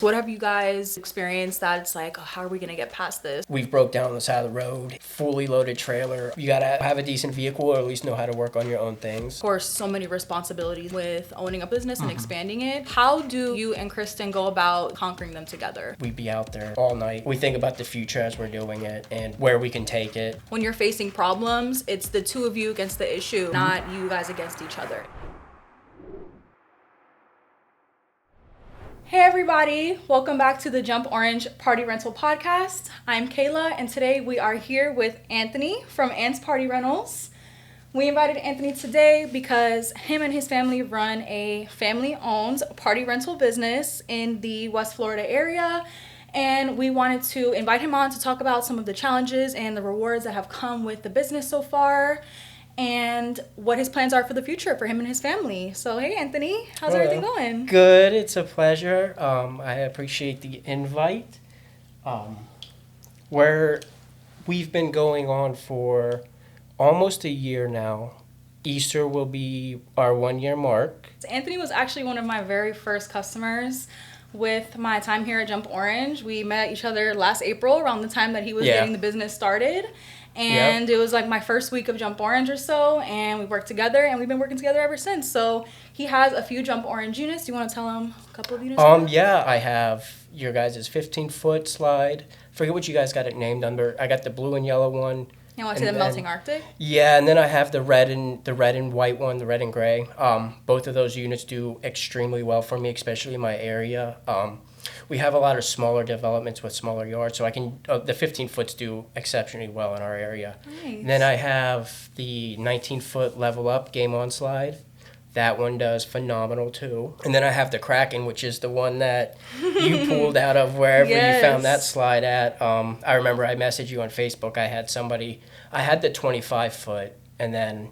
What have you guys experienced that it's like, oh, how are we going to get past this? We've broke down on the side of the road, fully loaded trailer. You got to have a decent vehicle or at least know how to work on your own things. Of course, so many responsibilities with owning a business and expanding it. How do you and Kristen go about conquering them together? We'd be out there all night. We think about the future as we're doing it and where we can take it. When you're facing problems, it's the two of you against the issue, not you guys against each other. Hey everybody, welcome back to the JumpOrange Party Rental Podcast. I'm Kayla, and today we are here with Anthony from Ant's Party Rentals. We invited Anthony today because him and his family run a family-owned party rental business in the West Florida area, and we wanted to invite him on to talk about some of the challenges and the rewards that have come with the business so far, and what his plans are for the future for him and his family. So, hey, Anthony, how's everything going? Good. It's a pleasure. I appreciate the invite. We've been going on for almost a year now. Easter will be our 1 year mark. Anthony was actually one of my very first customers with my time here at JumpOrange. We met each other last April around the time that he was getting the business started. And It was like my first week of JumpOrange or so, and we worked together, and we've been working together ever since. So he has a few JumpOrange units. Do you want to tell him a couple of units? Yeah, I have your guys' 15-foot slide. Forget what you guys got it named under. I got the blue and yellow one. You want to say the Melting Arctic? Yeah, and then I have the red and white one, the red and gray. Both of those units do extremely well for me, especially in my area. We have a lot of smaller developments with smaller yards, so I can the 15-foots do exceptionally well in our area. Nice. Then I have the 19-foot level up game on slide. That one does phenomenal too. And then I have the Kraken, which is the one that you pulled out of wherever you found that slide at. I remember I messaged you on Facebook. I had the 25-foot, and then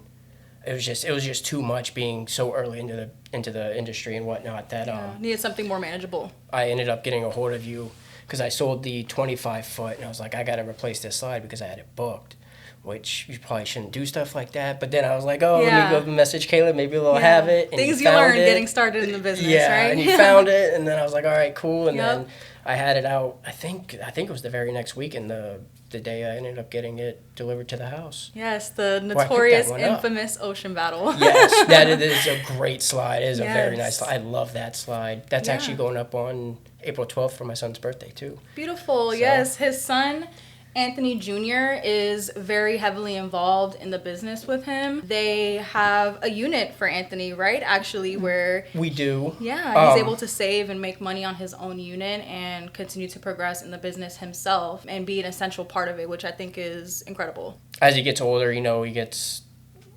it was just too much being so early into the industry and whatnot that needed something more manageable. I ended up getting a hold of you because I sold the 25-foot, and I was like, I got to replace this slide because I had it booked, which you probably shouldn't do stuff like that. But then I was like, let me go message Caleb, maybe they'll have it. And things you learn getting started in the business, right? And he found it, and then I was like, all right, cool. And then I had it out, I think it was the very next week, and the day I ended up getting it delivered to the house. Yes, the notorious, infamous Ocean Battle. Yes, that is a great slide. It is a very nice slide. I love that slide. That's actually going up on April 12th for my son's birthday, too. Beautiful. So. Yes, his son, Anthony Jr., is very heavily involved in the business with him. They have a unit for Anthony, right? Actually, where... We do. Yeah, he's able to save and make money on his own unit and continue to progress in the business himself and be an essential part of it, which I think is incredible. As he gets older, he gets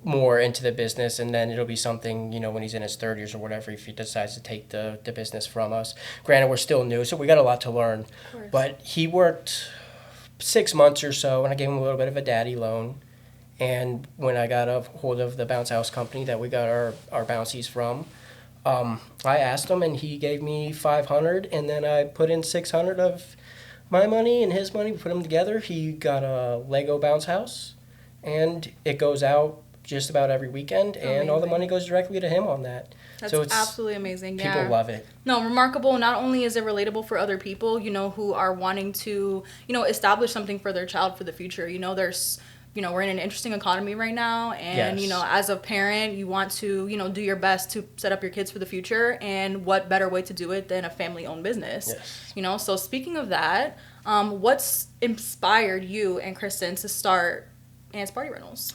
more into the business, and then it'll be something, when he's in his 30s or whatever, if he decides to take the business from us. Granted, we're still new, so we got a lot to learn. But he worked 6 months or so, and I gave him a little bit of a daddy loan. And when I got a hold of the bounce house company that we got our bouncies from, I asked him, and he gave me $500, and then I put in $600 of my money and his money. We put them together. He got a Lego bounce house, and it goes out just about every weekend, and all the money goes directly to him on that. That's absolutely amazing. People love it. No, remarkable. Not only is it relatable for other people, who are wanting to, establish something for their child for the future. There's, we're in an interesting economy right now, and, as a parent, you want to, do your best to set up your kids for the future, and what better way to do it than a family-owned business? Yes. So speaking of that, what's inspired you and Kristen to start Ant's Party Rentals?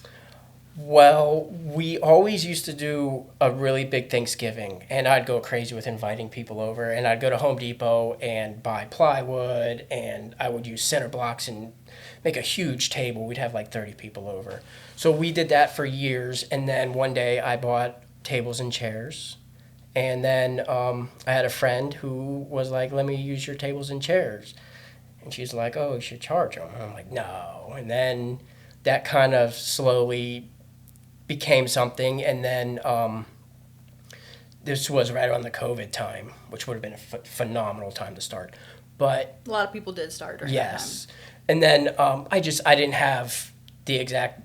Well, we always used to do a really big Thanksgiving, and I'd go crazy with inviting people over, and I'd go to Home Depot and buy plywood, and I would use center blocks and make a huge table. We'd have like 30 people over. So we did that for years, and then one day I bought tables and chairs, and then I had a friend who was like, let me use your tables and chairs. And she's like, oh, you should charge them. And I'm like, no. And then that kind of slowly became something, and then this was right around the COVID time, which would have been a phenomenal time to start. But a lot of people did start during that time. And then I didn't have the exact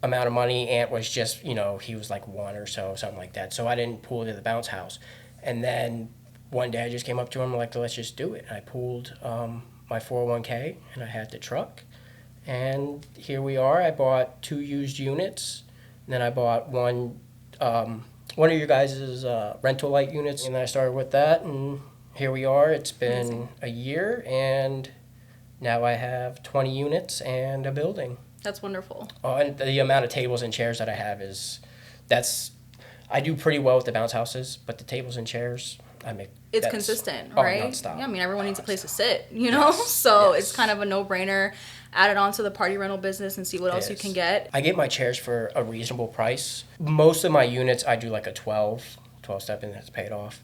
amount of money. Ant was just, he was like one or so, something like that. So I didn't pull to the bounce house. And then one day I just came up to him like, let's just do it. I pulled my 401k and I had the truck. And here we are. I bought 2 used units. And then I bought one of your guys' rental light units. And then I started with that. And here we are. It's been a year. And now I have 20 units and a building. That's wonderful. Oh, and the amount of tables and chairs that I have I do pretty well with the bounce houses, but the tables and chairs, it's consistent, right? Nonstop. Yeah, I mean, everyone needs a place to sit, you know? Yes. So it's kind of a no-brainer. Add it on to the party rental business and see what else you can get. I get my chairs for a reasonable price. Most of my units, I do like a 12-step, and that's paid off.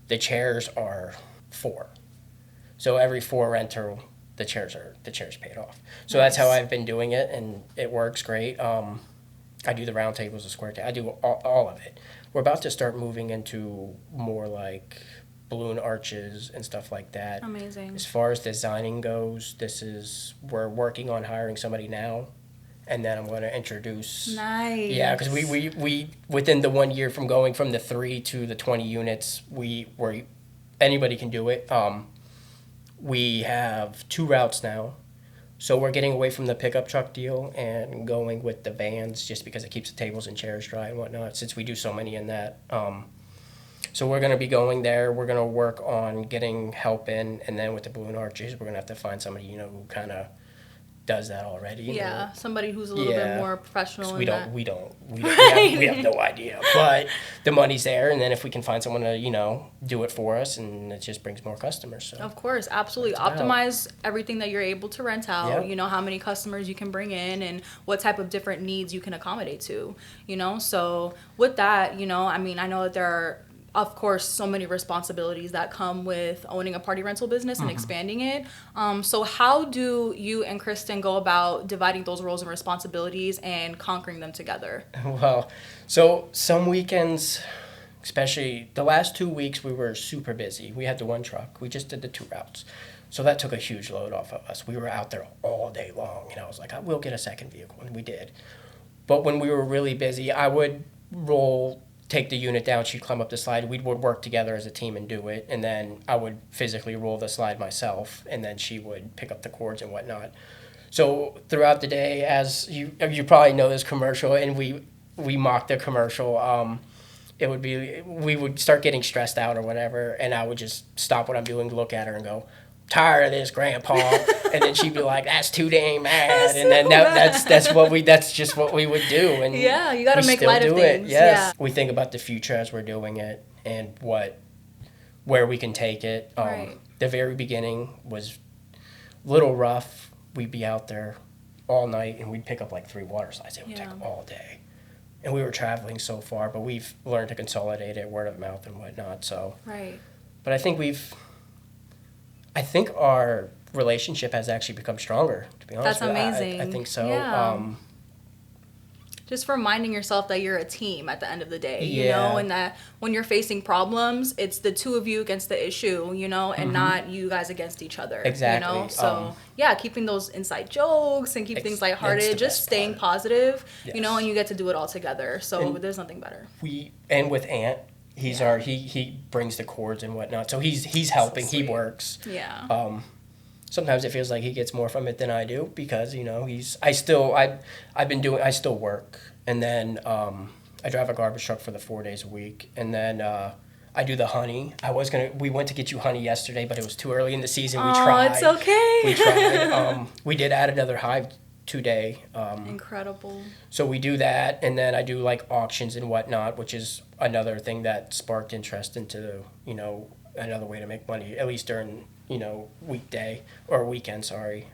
The chairs are 4. So every 4 rental, the chairs paid off. So That's how I've been doing it, and it works great. I do the round tables, the square tables. I do all of it. We're about to start moving into more like balloon arches and stuff like that. Amazing. As far as designing goes, we're working on hiring somebody now, and then I'm going to introduce. Nice. Yeah, because we within the 1 year from going from the 3 to the 20 units, anybody can do it. We have 2 routes now. So we're getting away from the pickup truck deal and going with the vans just because it keeps the tables and chairs dry and whatnot, since we do so many in that. So we're going to be going there. We're going to work on getting help in, and then with the balloon arches, we're going to have to find somebody, who kind of does that already. Yeah, somebody who's a little bit more professional. We have no idea, but the money's there, and then if we can find someone to do it for us, and it just brings more customers. So. Of course, absolutely. Optimize everything that you're able to rent out. Yep. You know how many customers you can bring in and what type of different needs you can accommodate to. So with that, I mean, I know that there are, of course, so many responsibilities that come with owning a party rental business and expanding it. So how do you and Kristen go about dividing those roles and responsibilities and conquering them together? Well, so some weekends, especially the last 2 weeks, we were super busy. We had the 1 truck. We just did the 2 routes. So that took a huge load off of us. We were out there all day long. And I was like, I will get a second vehicle. And we did. But when we were really busy, I would take the unit down, she'd climb up the slide, we would work together as a team and do it, and then I would physically roll the slide myself, and then she would pick up the cords and whatnot. So throughout the day, as you probably know this commercial, and we mocked the commercial, it would be, we would start getting stressed out or whatever, and I would just stop what I'm doing, look at her and go, tired of this, Grandpa. And then she'd be like, that's too dang mad. And then that's just what we would do. And yeah, you got to make light of things. Yes. Yeah. We think about the future as we're doing it and where we can take it. Right. The very beginning was a little rough. We'd be out there all night and we'd pick up like 3 water slides. It would take all day. And we were traveling so far, but we've learned to consolidate it, word of mouth and whatnot. So. Right. But I think our relationship has actually become stronger, to be honest. That's amazing. I think so. Yeah. Just reminding yourself that you're a team at the end of the day, you know, and that when you're facing problems, it's the 2 of you against the issue, and not you guys against each other. Exactly. So, keeping those inside jokes and keep things lighthearted, just staying positive, and you get to do it all together. So there's nothing better. And with Ant, he brings the cords and whatnot, so he's helping. He works. Yeah. Sometimes it feels like he gets more from it than I do because I still work, and then I drive a garbage truck for the 4 days a week, and then I do the honey. We went to get you honey yesterday, but it was too early in the season. We tried. It's okay. We tried. We did add another hive today. Incredible. So we do that, and then I do like auctions and whatnot, which is another thing that sparked interest into another way to make money, at least during weekday or weekend. Sorry.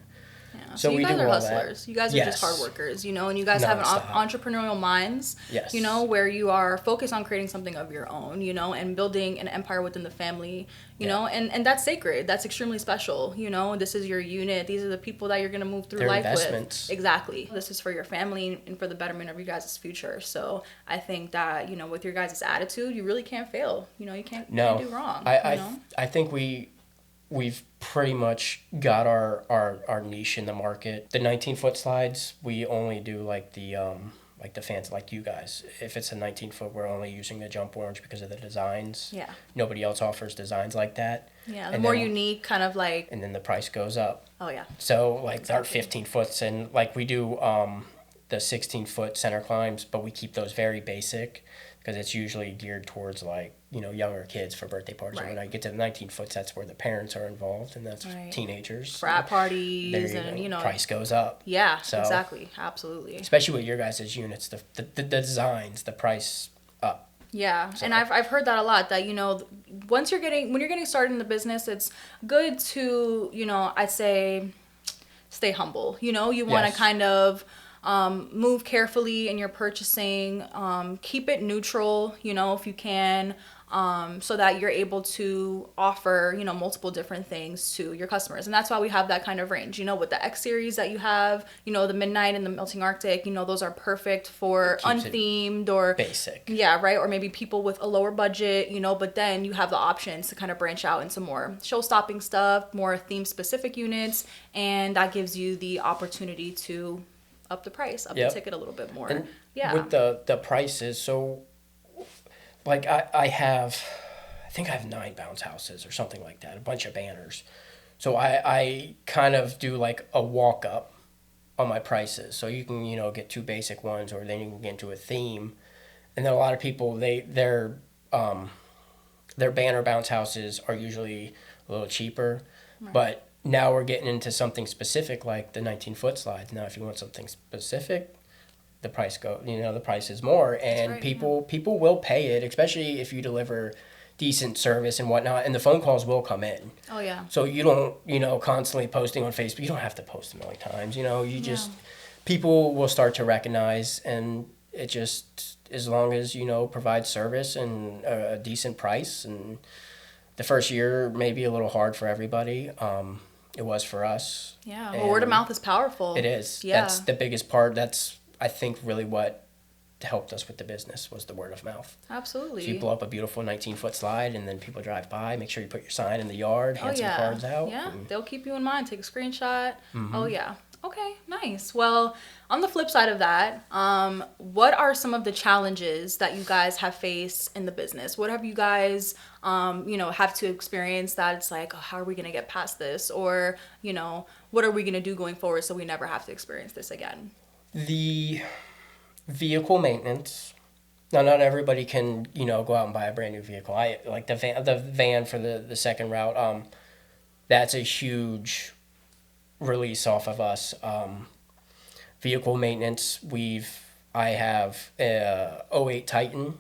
Yeah. So you guys are hustlers. That. You guys are just hard workers, and you guys have entrepreneurial minds, yes. Where you are focused on creating something of your own, and building an empire within the family, and that's sacred. That's extremely special, This is your unit. These are the people that you're going to move through life with. Exactly. This is for your family and for the betterment of your guys' future. So I think that, with your guys' attitude, you really can't fail. You can't do wrong. I think we've pretty much got our niche in the market. The 19-foot slides, we only do like the like the fans like you guys. If it's a 19 foot, we're only using the JumpOrange because of the designs. Yeah. Nobody else offers designs like that. Yeah, the more unique kind of like. And then the price goes up. Oh, yeah. So like our 15 foots, and like we do the 16 foot center climbs, but we keep those very basic because it's usually geared towards like, you know, younger kids for birthday parties. And when I get to the 19 foots, that's where the parents are involved, and that's teenagers. Frat parties, and you know. Price goes up. Yeah, so, exactly. Absolutely. Especially with your guys' units, the designs, the price up. Yeah, so. And I've heard that a lot, that, you know, when you're getting started in the business, it's good to, you know, I'd say stay humble. You know, you want to kind of move carefully in your purchasing, keep it neutral, you know, if you can, so that you're able to offer, you know, multiple different things to your customers. And that's why we have that kind of range, you know, with the X series that you have, you know, the Midnight and the Melting Arctic, you know, those are perfect for unthemed or basic. Yeah, right. Or maybe people with a lower budget, you know, but then you have the options to kind of branch out into more show-stopping stuff, more theme-specific units, and that gives you the opportunity to up the price, up the ticket a little bit more. And with the prices, so like I think I have 9 bounce houses or something like that, a bunch of banners. So I kind of do like a walk up on my prices. So you can, you know, get 2 basic ones, or then you can get into a theme. And then a lot of people, their banner bounce houses are usually a little cheaper, but now we're getting into something specific like the 19 foot slides. Now, if you want something specific, the price is more, and people will pay it, especially if you deliver decent service and whatnot, and the phone calls will come in. Oh, yeah. So you don't, you know, constantly posting on Facebook. You don't have to post a million times, you know, people will start to recognize, and it just, as long as, you know, provide service and a decent price. And the first year may be a little hard for everybody. It was for us. Yeah, well, word of mouth is powerful. It is. Yeah. That's the biggest part. That's, I think, really what helped us with the business was the word of mouth. Absolutely. So you blow up a beautiful 19-foot slide, and then people drive by. Make sure you put your sign in the yard, hand some cards out. Yeah, they'll keep you in mind. Take a screenshot. Mm-hmm. Oh, yeah. Okay, nice. Well, on the flip side of that, what are some of the challenges that you guys have faced in the business? What have you guys, you know, have to experience that it's like, oh, how are we going to get past this? Or, you know, what are we going to do going forward so we never have to experience this again? The vehicle maintenance. Now, not everybody can, you know, go out and buy a brand new vehicle. I like the van for the second route. That's a huge release off of us. Vehicle maintenance, I have a 08 Titan,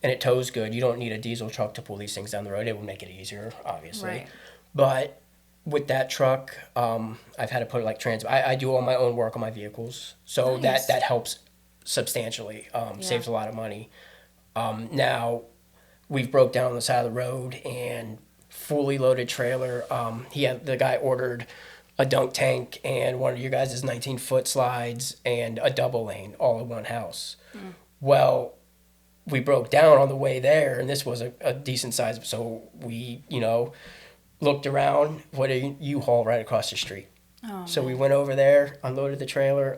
and it tows good. You don't need a diesel truck to pull these things down the road. It will make it easier, obviously. Right. But with that truck, I've had to put like I do all my own work on my vehicles, so nice. that helps substantially. Saves a lot of money. Now we've broke down on the side of the road, and fully loaded trailer. The guy ordered a dunk tank and one of your guys' 19-foot slides and a double lane all in one house. Well, we broke down on the way there, and this was a decent size, so we, you know, looked around. What a U-Haul right across the street. So we went over there, unloaded the trailer.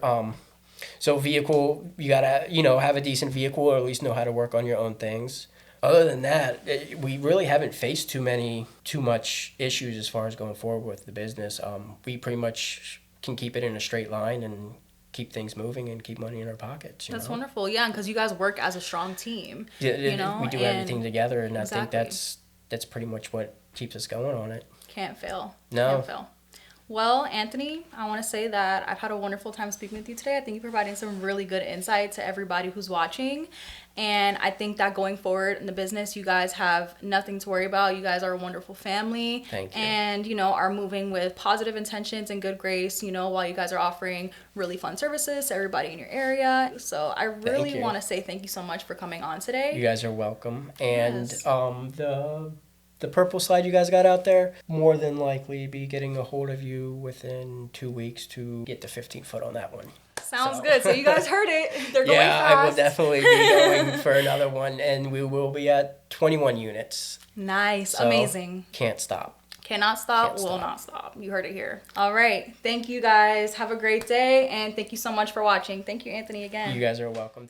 So vehicle, you gotta, you know, have a decent vehicle, or at least know how to work on your own things. Other than that, we really haven't faced too much issues as far as going forward with the business. We pretty much can keep it in a straight line and keep things moving and keep money in our pockets. That's wonderful. Yeah, because you guys work as a strong team. Yeah, you know, we do everything together, and exactly. I think that's pretty much what keeps us going on it. Can't fail. No. Can't fail. Well, Anthony, I want to say that I've had a wonderful time speaking with you today. I think you're providing some really good insight to everybody who's watching. And I think that going forward in the business, you guys have nothing to worry about. You guys are a wonderful family. Thank you. And, you know, are moving with positive intentions and good grace, you know, while you guys are offering really fun services to everybody in your area. So I really want to say thank you so much for coming on today. You guys are welcome. And the purple slide you guys got out there, more than likely be getting a hold of you within 2 weeks to get the 15-foot on that one. Sounds good. So you guys heard it. They're going fast. Yeah, I will definitely be going for another one, and we will be at 21 units. Nice. So amazing. Can't stop. Cannot stop, will not stop. You heard it here. All right. Thank you guys. Have a great day. And thank you so much for watching. Thank you, Anthony, again. You guys are welcome.